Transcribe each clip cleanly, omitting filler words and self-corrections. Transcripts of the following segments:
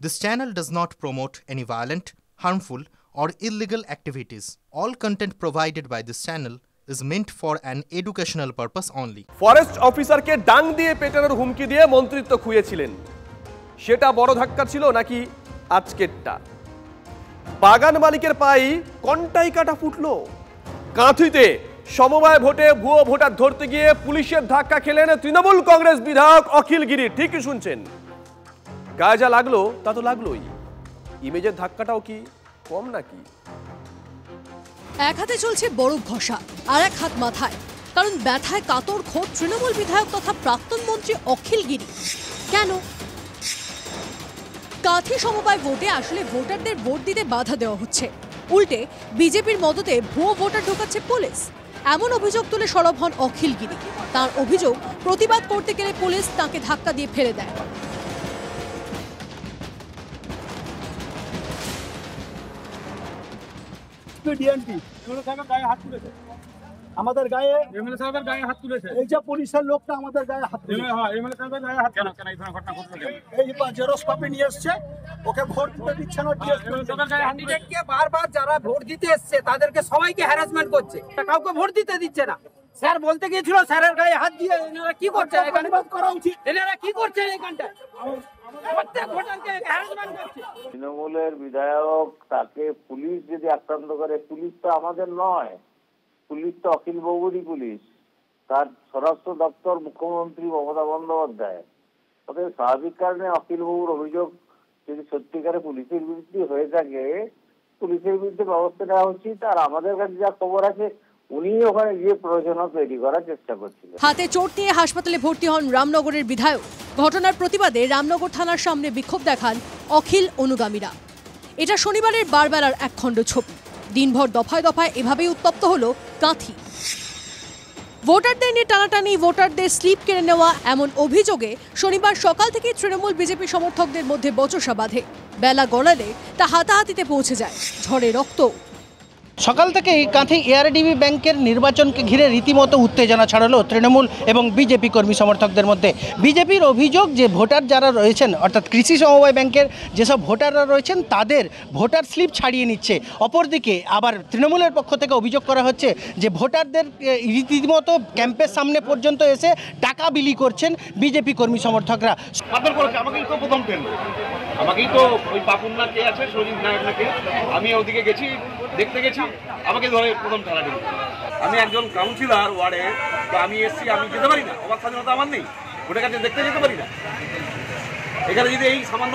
This channel does not promote any violent, harmful, or illegal activities. All content provided by this channel is meant for an educational purpose only. Forest অফিসারকে ডাং দিয়ে পেটানোর হুমকি দিয়ে মন্ত্রিত্ব খুইয়েছিলেন, সেটা বড় ধাক্কা ছিল নাকি আজকেরটা? বাগান মালিকের পায়ে কন্টাই কাটা ফুটলো। কাঁথিতে সমবায় ভোটে ভুয়ো ভোটার ধরতে গিয়ে পুলিশের ধাক্কা খেলেন তৃণমূল কংগ্রেস বিধায়ক অখিল গিরি। ঠিকই শুনছেন, গায়ে যা লাগলো তা তো লাগলোই, ইমেজের ধাক্কাটাও কি কম নাকি? এক হাতে চলছে বরফ ঘষা, আর এক হাত মাথায়, কারণ ব্যথায় কাতর খোদ তৃণমূল বিধায়ক তথা প্রাক্তন মন্ত্রী অখিল গিরি। কেন? কাঁথি সমবায় ভোটে আসলে ভোটারদের ভোট দিতে বাধা দেওয়া হচ্ছে, উল্টে বিজেপির মদতে ভুয়ো ভোটার ঢোকাচ্ছে পুলিশ। এমন অভিযোগ তুলে সরব হন অখিল গিরি। তার অভিযোগ, প্রতিবাদ করতে গেলে পুলিশ তাকে ধাক্কা দিয়ে ফেলে দেয়। আমাদের গায়ে এমএলএ সাহেবের গায়ে হাত তুলেছে, এই যে পুলিশের লোকটা আমাদের গায়ে হাত তুলেছে। হ্যাঁ, এমএলএ সাহেবের গায়ে হাত কেন এই ধরনের ঘটনা ঘটলো কেন? এই জেরক্স কপি নিয়ে এসেছে, ওকে ভোট দিতে দিচ্ছে না। ক্যান্ডিডেটকে বারবার যারা ভোট দিতে এসেছে তাদেরকে সবাইকে হ্যারাসমেন্ট করছে, কাউকে ভোট দিতে দিচ্ছে না। স্যার বলতে গিয়েছিল, স্যারের গায়ে হাত দিয়ে এনারা কি করছেন এখানে? করা উচিত, এনারা কি করছেন এখানটায়? তৃণমূলের বিধায়ক তাকে পুলিশ যদি আক্রান্ত করে, পুলিশ তো আমাদের নয়, পুলিশ তো অখিল বাবুরই পুলিশ, তার স্বরাষ্ট্র দপ্তর মুখ্যমন্ত্রী মমতা বন্দ্যোপাধ্যায়। তবে স্বাভাবিক কারণে অখিল বাবুর অভিযোগ যদি সত্যিকারে পুলিশের বিরুদ্ধে হয়ে থাকে, পুলিশের বিরুদ্ধে ব্যবস্থা নেওয়া উচিত। আর আমাদের কাছে যা খবর আছে, উনি ওখানে গিয়ে প্রয়োজনীয় তৈরি করার চেষ্টা করছিলেন। হাতে চোট নিয়ে হাসপাতালে ভর্তি হন রামনগরের বিধায়ক। ঘটনার প্রতিবাদে রামনগর থানার সামনে বিক্ষোভ দেখান অখিল অনুগামীরা। এটা শনিবারের বারবেলার এক খণ্ড ছবি। দিনভর দফায় দফায় এভাবেই উত্তপ্ত হলো কাঁথি। ভোটারদের নিয়ে টানাটানি, ভোটারদের স্লিপ কেড়ে নেওয়া, এমন অভিযোগে শনিবার সকাল থেকে তৃণমূল বিজেপি সমর্থকদের মধ্যে বচসা বাঁধে। বেলা গড়ালে তা হাতাহাতিতে পৌঁছে যায়, ঝরে রক্ত। সকাল থেকেই কাঁথি এআরডিবি ব্যাংকের নির্বাচনকে ঘিরে রীতিমতো উত্তেজনা ছড়ালো তৃণমূল এবং বিজেপি কর্মী সমর্থকদের মধ্যে। বিজেপির অভিযোগ যে ভোটার যারা রয়েছেন, অর্থাৎ কৃষি সমবায় ব্যাংকের যেসব ভোটাররা রয়েছেন তাদের ভোটার স্লিপ ছাড়িয়ে নিচ্ছে। অপরদিকে আবার তৃণমূলের পক্ষ থেকে অভিযোগ করা হচ্ছে যে ভোটারদের রীতিমতো ক্যাম্পের সামনে পর্যন্ত এসে টাকা বিলি করছেন বিজেপি কর্মী সমর্থকরা। আমাকেই তো ওই বাপুর না কে আছে, শরীর নায়ক নাকি, আমি ওদিকে গেছি, দেখতে গেছি, আমাকে ধরে প্রথম ঠেলা দিল। আমি একজন কাউন্সিলর ওয়ার্ডে, তো আমি এসছি, আমি যেতে পারি না, অবাক স্বাধীনতা আমার নেই, ওটার কাছে দেখতে যেতে পারি না। এখানে যদি এই সামান্য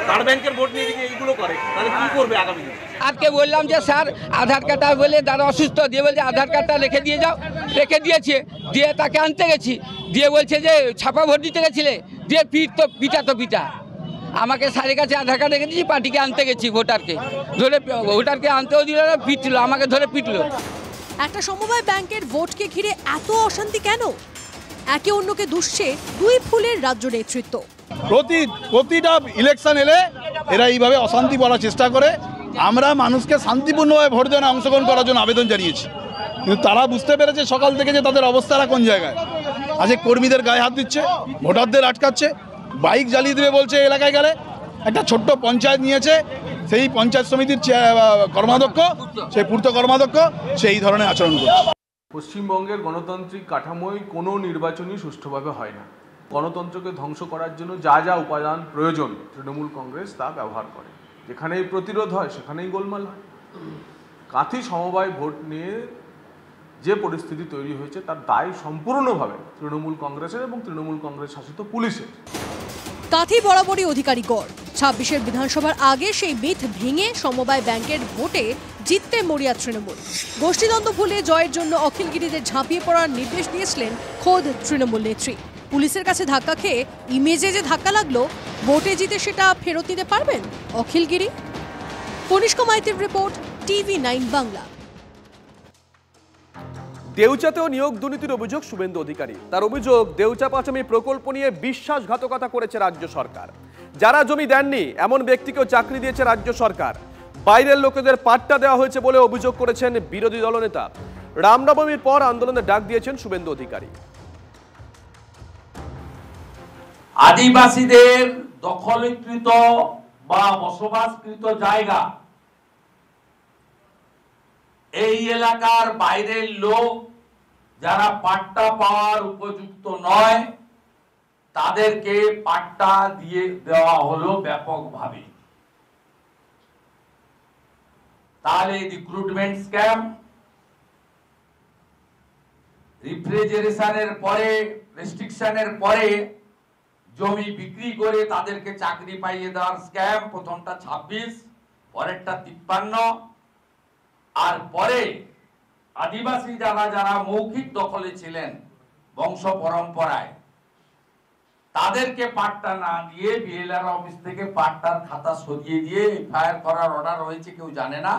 কার্ড ব্যাংকের ভোট নিয়ে যদি এইগুলো করে, তাহলে কি করবে আগামী দিনে? আজকে বললাম যে স্যার আধার কার্ডটা বলে দাদা অসুস্থ, দিয়ে বলছে আধার কার্ডটা রেখে দিয়ে যাও, রেখে দিয়েছে, দিয়ে তাকে আনতে গেছি, দিয়ে বলছে যে ছাপা ভোট দিতে গেছিলে, দিয়ে পিটা আমাকে স্যারের কাছে আধার কার্ড রেখে দিয়েছি, পার্টিকে আনতে গেছি, ভোটারকে ধরে, ভোটারকে আনতেও দিল না, পিটলো, আমাকে ধরে পিটলো। একটা সমবায় ব্যাংকের ভোটকে ঘিরে এত অশান্তি কেন? একে অন্যকে দুষছে দুই ফুলের রাজ্য নেতৃত্ব। প্রতিটা ইলেকশন এলে এরা এইভাবে অশান্তি বলার চেষ্টা করে। আমরা মানুষকে শান্তিপূর্ণভাবে ভোট দেওয়ার অংশগ্রহণ করার জন্য আবেদন জানিয়েছি, কিন্তু তারা বুঝতে পেরেছে সকাল থেকে যে তাদের অবস্থাটা কোন জায়গায়। আজকে কর্মীদের গায়ে হাত দিচ্ছে, ভোটারদের আটকাচ্ছে, বাইক জ্বালিয়ে দেবে বলছে এলাকায় গেলে। একটা ছোট্ট পঞ্চায়েত নিয়েছে, সেই পঞ্চায়েত সমিতির কর্মাধ্যক্ষ, সেই পূর্ত কর্মাধ্যক্ষ সেই ধরনের আচরণ করছে। পশ্চিমবঙ্গের গণতান্ত্রিক কাঠামোয় কোনো নির্বাচনই সুষ্ঠুভাবে হয় না। গণতন্ত্রকে ধ্বংস করার জন্য যা যা উপাদান প্রয়োজন তৃণমূল কংগ্রেস তা ব্যবহার করে। যেখানেই প্রতিরোধ হয় সেখানেই গোলমাল হয়। কাঁথি সমবায় ভোট নিয়ে যে পরিস্থিতি তৈরি হয়েছে তার দায় সম্পূর্ণভাবে তৃণমূল কংগ্রেসের এবং তৃণমূল কংগ্রেস শাসিত পুলিশের। কাঁথি বরাবরই অধিকারী গড়। 26-এর বিধানসভার আগে সেই মিথ ভেঙে সমবায় ব্যাংকের ভোটে জিততে মরিয়া তৃণমূল। গোষ্ঠীদ্বন্দ্ব ভুলে জয়ের জন্য অখিল গিরিদের ঝাঁপিয়ে পড়ার নির্দেশ দিয়েছিলেন খোদ তৃণমূল নেত্রী। পুলিশের কাছে ধাক্কা খেয়ে ইমেজে যে ধাক্কা লাগলো, ভোটে জিতে সেটা ফেরত নিতে পারবেন অখিল গিরি? কনিষ্ক মাইতির রিপোর্ট, TV9 বাংলা। দেউচাতেও নিয়োগ দুর্নীতির অভিযোগ শুভেন্দু অধিকারী। তার অভিযোগ, দেউচা পাচামি প্রকল্প নিয়ে বিশ্বাসঘাতকতা করেছে রাজ্য সরকার। যারা জমি দেননি এমন ব্যক্তিকেও চাকরি দিয়েছে রাজ্য সরকার। বাইরের লোকেদের পাট্টা দেওয়া হয়েছে বলে অভিযোগ করেছেন বিরোধী দলনেতা। রামনবমীর পর আন্দোলনের ডাক দিয়েছেন শুভেন্দু অধিকারী। আদিবাসীদের দখলীকৃত বা বসবাসকৃত জায়গা, এই এলাকার বাইরের লোক যারা পাট্টা পাওয়ার উপযুক্ত নয় তাদেরকে পাট্টা দিয়ে দেওয়া হলো ব্যাপকভাবে। তাহলে রিক্রুটমেন্ট স্ক্যাম, রিফ্রিজারেশনের পরে, রেস্ট্রিকশনের পরে জমি বিক্রি করে তাদেরকে চাকরি পাইয়ে দেওয়ার স্ক্যাম, প্রথমটা 26, পরেরটা 53, আর পরে আদিবাসী যারা মৌখিক দখলে ছিলেন বংশ পরম্পরায় তাদেরকে পাট্টা না দিয়ে বিএলআর অফিস থেকে পাট্টার খাতা সরিয়ে দিয়ে এফআইআর করার অর্ডার হয়েছে, কেউ জানে না।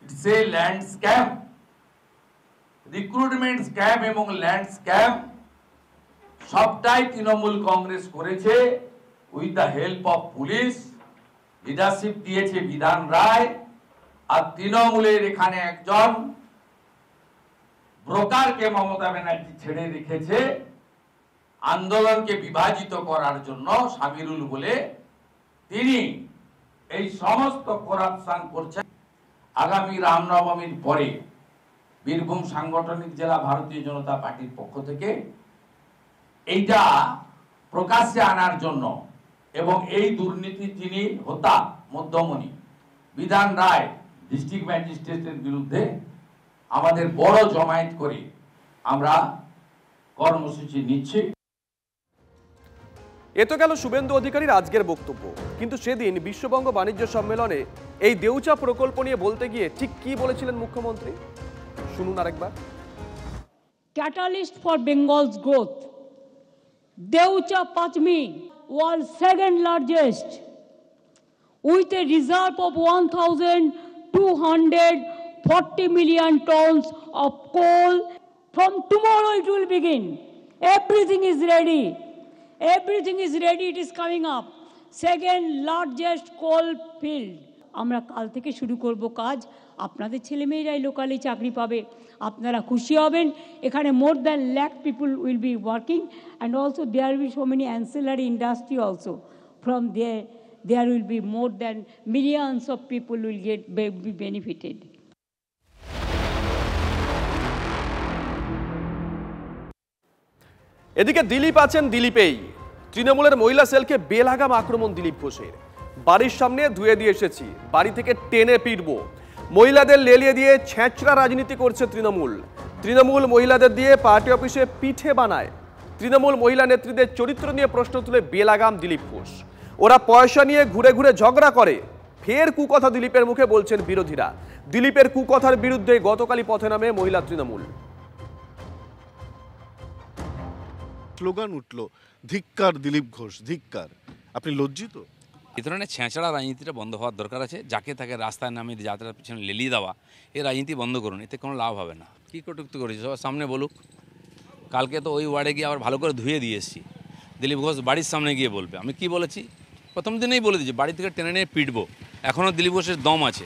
It's a land scam, recruitment scam এবং ল্যান্ড স্ক্যাম সবটাই তৃণমূল কংগ্রেস করেছে with the help of police. Leadership দিয়েছে বিধান রায়, আর তৃণমূলের এখানে একজন ব্রোকারকে মমতা ব্যানার্জি ছেড়ে রেখেছে আন্দোলনকে বিভাজিত করার জন্য, সামিরুল বলে। তিনি এই সমস্ত করাপশন করছেন। আগামী রামনবমীর পরে বীরভূম সাংগঠনিক জেলা ভারতীয় জনতা পার্টির পক্ষ থেকে এইটা প্রকাশ্যে আনার জন্য এবং এই দুর্নীতি যিনি হোতা মধ্যমণি বিধান রায় ডিস্ট্রিক্ট ম্যাজিস্ট্রেটের বিরুদ্ধে আমাদের বড় জমায়েত করে আমরা কর্মসূচি নিচ্ছি। এ তো গেল শুভেন্দু অধিকারীর আজকের বক্তব্য, কিন্তু সেদিন বিশ্ববঙ্গ বাণিজ্য সম্মেলনে এই দেউচা প্রকল্প নিয়ে বলতে গিয়ে ঠিক কি বলেছিলেন মুখ্যমন্ত্রী, শুনুন আরেকবার। Catalyst for Bengal's growth. Deucha Pachmi was second largest with a reserve of 1,240 million tons of coal. From tomorrow it will begin. Everything is ready. Everything is ready. It is coming up. Second largest coal field. আমরা কাল থেকে শুরু করব কাজ। আপনাদের ছেলেমেয়েরাই locally চাকরি পাবে, আপনারা খুশি হবেন। এখানে more than 1,00,000 people will be working, and also there will be so many ancillary industry also. From there will be more than millions of people will be benefited. এদিকে দিলীপ আছেন দিলীপেই। তৃণমূলের মহিলা সেলকে বেলাগাম আক্রমণ দিলীপ ঘোষের। বাড়ির সামনে ধুয়ে দিয়ে এসেছি, বাড়ি থেকে টেনে পিটবো। মহিলাদের লেলিয়ে দিয়ে ছেঁচড়া রাজনীতি করছে তৃণমূল। তৃণমূল মহিলাদের দিয়ে পার্টি অফিসে পিঠে বানায়। তৃণমূল মহিলা নেত্রীদের চরিত্র নিয়ে প্রশ্ন তুলে বেলাগাম দিলীপ ঘোষ। ওরা পয়সা নিয়ে ঘুরে ঘুরে ঝগড়া করে। ফের কুকথা দিলীপের মুখে বলছেন বিরোধীরা। দিলীপের কুকথার বিরুদ্ধে গতকালই পথে নামে মহিলা তৃণমূল। স্লোগান উঠল, ধিক্কার দিলীপ ঘোষ, ধিক্কার। আপনি লজ্জিত? এই ধরনের ছেঁচড়া রাজনীতিটা বন্ধ হওয়ার দরকার আছে। যাকে তাকে রাস্তায় নামিয়ে যাত্রার পিছনে লেলিয়ে দেওয়া, এই রাজনীতি বন্ধ করুন, এতে কোনো লাভ হবে না। কী কটুক্তি করেছি সবার সামনে বলুক। কালকে তো ওই ওয়ার্ডে গিয়ে আবার ভালো করে ধুয়ে দিয়ে এসেছি। দিলীপ ঘোষ বাড়ির সামনে গিয়ে বলবে। আমি কি বলেছি? প্রথম দিনেই বলে দিয়েছি বাড়ি থেকে টেনে নিয়ে পিটবো। এখনও দিলীপ ঘোষের দম আছে,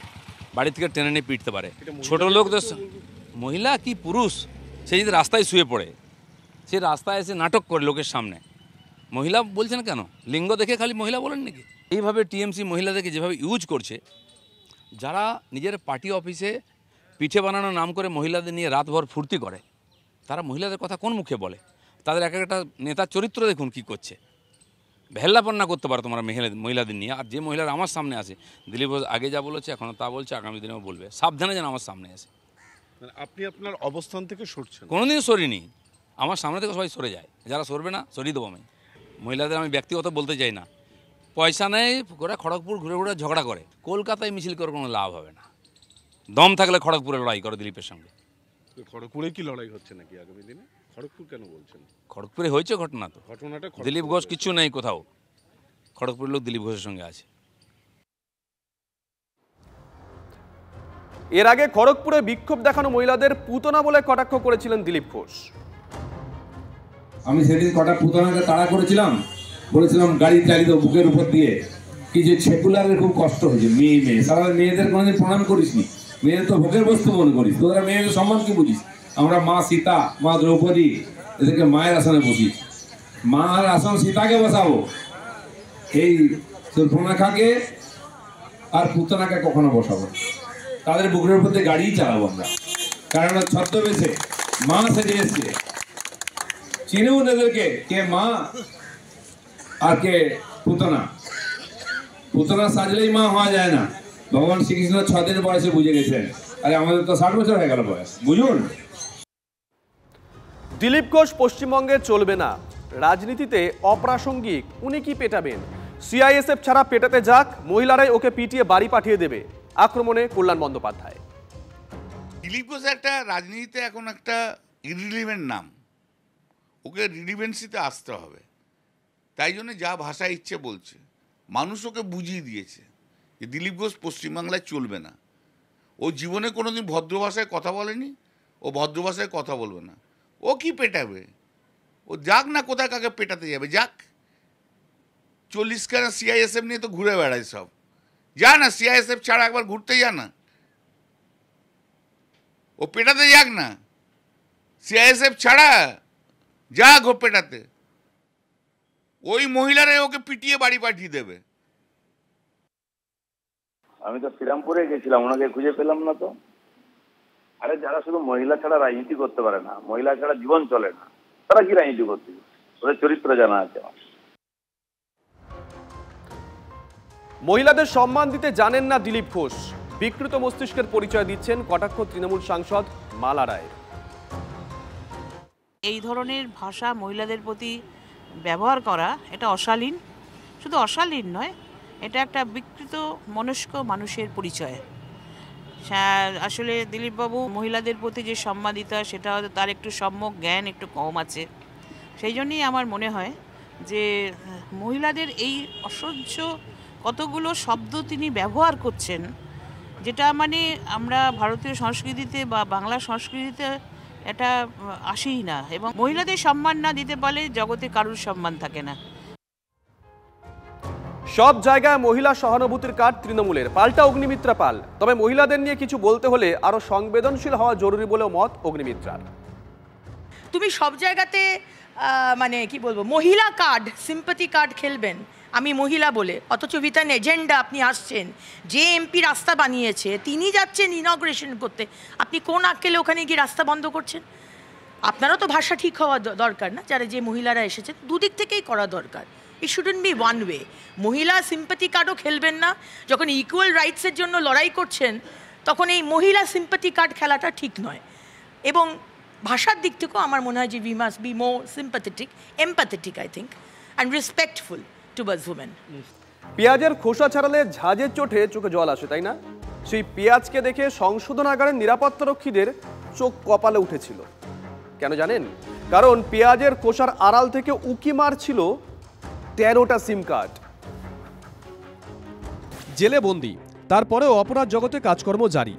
বাড়ি থেকে টেনে নিয়ে পিটতে পারে। ছোটো লোক তো, মহিলা কি পুরুষ, সে যদি রাস্তায় শুয়ে পড়ে, সে রাস্তায় এসে নাটক করে লোকের সামনে। মহিলা বলছেন কেন? লিঙ্গ দেখে খালি মহিলা বলেন নাকি? এইভাবে টিএমসি মহিলাদেরকে যেভাবে ইউজ করছে, যারা নিজের পার্টি অফিসে পিঠে বানানোর নাম করে মহিলাদের নিয়ে রাতভর ফুর্তি করে, তারা মহিলাদের কথা কোন মুখে বলে? তাদের এক একটা নেতার চরিত্র দেখুন কি করছে। ভেল্লাপন্না করতে পারো তোমরা মহিলাদের নিয়ে। আর যে মহিলারা আমার সামনে আসে, দিলীপ আগে যা বলেছে এখনও তা বলছে, আগামী দিনেও বলবে। সাবধানে যেন আমার সামনে আসে। আপনি আপনার অবস্থান থেকে সরছেন? কোনোদিনও সরিনি। আমার সামনে থেকে সবাই সরে যায়, যারা সরবে না সরিয়ে দেবো আমি। মহিলাদের আমি ব্যক্তিগত বলতে চাই না। পয়সা নেই করে খড়গপুর ঘুরে ঘুরে ঝগড়া করে। কলকাতায় মিছিল করে কোনো লাভ হবে না। দম থাকলে খড়গপুরে লড়াই করো দিলীপের সঙ্গে। খড়গপুরে কি লড়াই হচ্ছে নাকি আগামী দিনে? খড়গপুর কেন বলছেন? খড়গপুরে হয়েছে ঘটনা তো। ঘটনাটা দিলীপ ঘোষ কিচ্ছু নেই কোথাও। খড়গপুরের লোক দিলীপ ঘোষের সঙ্গে আছে। এর আগে খড়গপুরে বিক্ষোভ দেখানো মহিলাদের পুতনা বলে কটাক্ষ করেছিলেন দিলীপ ঘোষ। আমি সেদিন কটা পুতনাকে তাড়া করেছিলাম, বলেছিলাম গাড়ি চালিত বুকের উপর দিয়ে। কিছু সেকুলারের খুব কষ্ট হয়েছে। মেয়ে সারা মেয়েদের কোনোদিন প্রণাম করিসনি, মেয়েদের তো ভোগের বস্তু মনে করিস। তোরা মেয়েদের সম্মান কি বুঝিস? আমরা মা সীতা, মা দ্রৌপদী, এদেরকে মায়ের আসনে বসি। মার আসন সীতাকে বসাবো। এই সুর্পণখাকে আর পুতনাকে কখনো বসাবো না। তাদের বুকের উপর দিয়ে গাড়িই চালাবো আমরা, কারণ ছদ্মবেশে মা সেজে এসছে। চিনুন এদেরকে, কে মা আর কে পুতনা। পুতনা সাজলেই মা হওয়া যায় না। ভগবান শ্রীকৃষ্ণ 6 দিন বয়সে বুঝে গেছেন, আরে আমাদের তো 60 বছর হয়ে গেল বয়স, বুঝুন। দিলীপ ঘোষ পশ্চিমবঙ্গে চলবে না, রাজনীতিতে অপ্রাসঙ্গিক, উনি কি পেটাবেন? সিআইএসএফ ছাড়া পেটাতে যাক, মহিলারাই ওকে পিটিয়ে বাড়ি পাঠিয়ে দেবে, আক্রমণে কল্যাণ বন্দ্যোপাধ্যায়। দিলীপ ঘোষ একটা রাজনীতিতে এখন একটা ইরিলিভেন্ট নাম, ওকে রিলিভেন্সিতে আসতে হবে। তাই জন্য যা ভাষা ইচ্ছে বলছে, মানুষ ওকে বুঝিয়ে দিয়েছে যে দিলীপ ঘোষ পশ্চিমবাংলায় চলবে না। ও জীবনে কোনোদিন ভদ্র ভাষায় কথা বলেনি, ও ভদ্র ভাষায় কথা বলবে না। ও কি পেটাবে? ও যাক না, কোথায় কাকে পেটাতে যাবে, যাক। 40 খানা সিআইএসএফ নিয়ে তো ঘুরে বেড়ায় সব, যা না সিআইএসএফ ছাড়া একবার ঘুরতে যা না, ও পেটাতে যাক না, সিআইএসএফ ছাড়া যাক ও পেটাতে। ওই মহিলারাই ওকে পিটিয়ে বাড়ি পাঠিয়ে দেবে। আমি তো শ্রীরামপুরে গেছিলাম, ওনাকে খুঁজে পেলাম না তো। আরে যারা শুধু মহিলা ছাড়া রাজনীতি করতে পারে না, মহিলা ছাড়া জীবন চলে না, তারা কি রাজনীতি করতে? ওদের চরিত্র জানা আছে। মহিলাদের সম্মান দিতে জানেন না দিলীপ ঘোষ, বিকৃত মস্তিষ্কের পরিচয় দিচ্ছেন কটাক্ষ তৃণমূল সাংসদ মালা রায়। এই ধরনের ভাষা মহিলাদের প্রতি ব্যবহার করা এটা অশালীন, শুধু অশালীন নয়, এটা একটা বিকৃত মনস্ক মানুষের পরিচয়। আসলে দিলীপবাবু মহিলাদের প্রতি যে সম্মানিতা, সেটা হয়তো তার একটু সম্যক জ্ঞান একটু কম আছে। সেই জন্যই আমার মনে হয় যে মহিলাদের এই অসহ্য কতগুলো শব্দ তিনি ব্যবহার করছেন, যেটা মানে আমরা ভারতীয় সংস্কৃতিতে বা বাংলা সংস্কৃতিতে এটা আসেই না। এবং মহিলাদের সম্মান না দিতে পারলে জগতে কারুর সম্মান থাকে না। সব জায়গায় মহিলা সহানুভূতির কার্ড তৃণমূলের, পাল্টা অগ্নিমিত্রা পাল। তবে মহিলাদের নিয়ে কিছু বলতে হলে আরো সংবেদনশীল হওয়া জরুরি বলেও মত অগ্নিমিত্রার। তুমি সব জায়গাতে মানে কি বলবো, মহিলা কার্ড, সিম্পাথি কার্ড খেলবেন আমি মহিলা বলে, অথচ উইথ অ্যান এজেন্ডা আপনি আসছেন। যে এমপি রাস্তা বানিয়েছে তিনি যাচ্ছেন ইনগ্রেশন করতে, আপনি কোন আক্কেলে ওখানে গিয়ে রাস্তা বন্ধ করছেন? আপনারও তো ভাষা ঠিক হওয়া দরকার না, যারা যে মহিলারা এসেছেন, দুদিক থেকেই করা দরকার। ইট শুডন্ট বি ওয়ান ওয়ে। মহিলা সিম্পাথি কার্ডও খেলবেন না, যখন ইকুয়াল রাইটসের জন্য লড়াই করছেন তখন এই মহিলা সিম্পাথি কার্ড খেলাটা ঠিক নয়। এবং ভাষার দিক থেকেও আমার মনে হয় যে we must be more sympathetic, empathetic I think, and respectful towards women. পেঁয়াজের খোসা ছাড়ালে ঝাঁজের চোটে চোখে জল আসে, তাই না? সেই পেঁয়াজকে দেখে সংশোধনাগারের নিরাপত্তারক্ষীদের চোখ কপালে উঠেছিল। কেন জানেন? কারণ পেঁয়াজের খোসার আড়াল থেকে উকি মারছিল 13টা সিম কার্ড। জেলে বন্দি, তারপরেও অপরাধ জগতে কাজকর্ম জারি।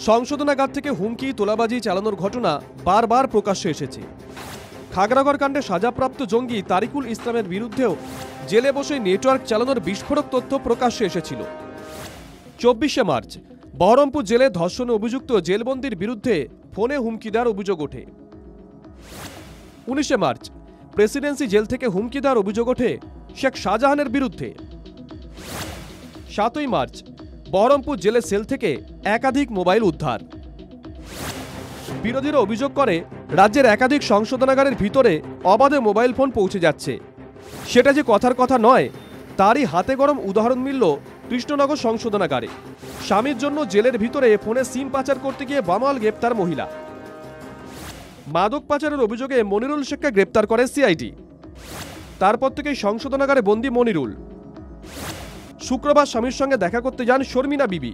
সংশোধনাগার থেকে হুমকি, তোলাবাজি চালানোর ঘটনা বারবার প্রকাশ্যে এসেছে। খাগড়াগড় কাণ্ডে সাজাপ্রাপ্ত জঙ্গি তারিকুল ইসলামের বিরুদ্ধেও জেলে বসে নেটওয়ার্ক চালানোর বিস্ফোরক তথ্য প্রকাশ্যে এসেছিল। 24শে মার্চ বহরমপুর জেলে ধর্ষণে অভিযুক্ত জেলবন্দির বিরুদ্ধে ফোনে হুমকি দেওয়ার অভিযোগ ওঠে। 19শে মার্চ প্রেসিডেন্সি জেল থেকে হুমকি দেওয়ার অভিযোগ ওঠে শেখ শাহজাহানের বিরুদ্ধে। 7ই মার্চ বহরমপুর জেলের সেল থেকে একাধিক মোবাইল উদ্ধার। বিরোধীরা অভিযোগ করে রাজ্যের একাধিক সংশোধনাগারের ভিতরে অবাধে মোবাইল ফোন পৌঁছে যাচ্ছে। সেটা যে কথার কথা নয়, তারই হাতে গরম উদাহরণ মিলল কৃষ্ণনগর সংশোধনাগারে। স্বামীর জন্য জেলের ভিতরে ফোনে সিম পাচার করতে গিয়ে বামাল গ্রেপ্তার মহিলা। মাদক পাচারের অভিযোগে মনিরুল শেখকে গ্রেপ্তার করে সিআইডি। তারপর থেকেই সংশোধনাগারে বন্দী মনিরুল। শুক্রবার স্বামীর সঙ্গে দেখা করতে যান শর্মিনা বিবি।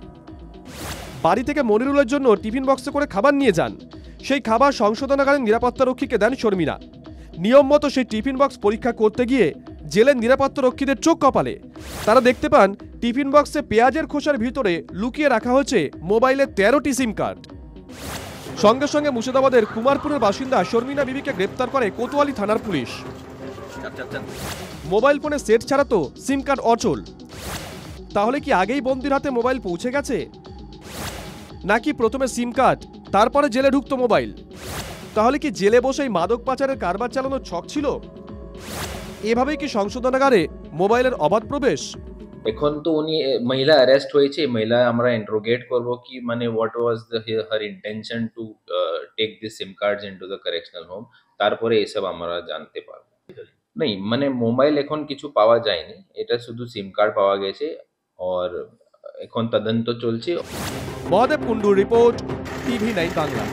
বাড়ি থেকে মনিরুলের জন্য টিফিন বক্সে করে খাবার নিয়ে যান। সেই খাবার সংশোধনাগারের নিরাপত্তারক্ষীকে দেন শর্মিনা। নিয়ম মতো সেই টিফিন বক্স পরীক্ষা করতে গিয়ে জেলের নিরাপত্তারক্ষীদের চোখ কপালে। তারা দেখতে পান টিফিন বক্সে পেঁয়াজের খোসার ভিতরে লুকিয়ে রাখা হয়েছে মোবাইলের 13টি সিম কার্ড। সঙ্গে সঙ্গে মুর্শিদাবাদের কুমারপুরের বাসিন্দা শর্মিনা বিবিকে গ্রেপ্তার করে কোতোয়ালি থানার পুলিশ। মোবাইল ফোনে সেট ছাড়া তো সিম কার্ড অচল। তাহলে কি আগেই বন্দির হাতে মোবাইল পৌঁছে গেছে, নাকি প্রথমে সিম কার্ড তারপরে জেলে ঢুকতো মোবাইল? তাহলে কি জেলে বসেই মাদক পাচারের কারবার চালানোর ছক ছিল? এভাবেই কি সংশোধনাগারে মোবাইলের অবাধ প্রবেশ? এখন তো উনি মহিলা অ্যারেস্ট হয়েছে, মহিলা আমরা ইন্টারোগেট করব কি মানে what was her intention to take this SIM cards into the correctional home, তারপরে এসব আমরা জানতে পারবো। নেই মানে মোবাইল এখন কিছু পাওয়া যায়নি, এটা শুধু সিম কার্ড পাওয়া গেছে আর এখন তদন্ত চলছে। মহাদেব কুন্ডুর রিপোর্ট, টিভি 9 বাংলা।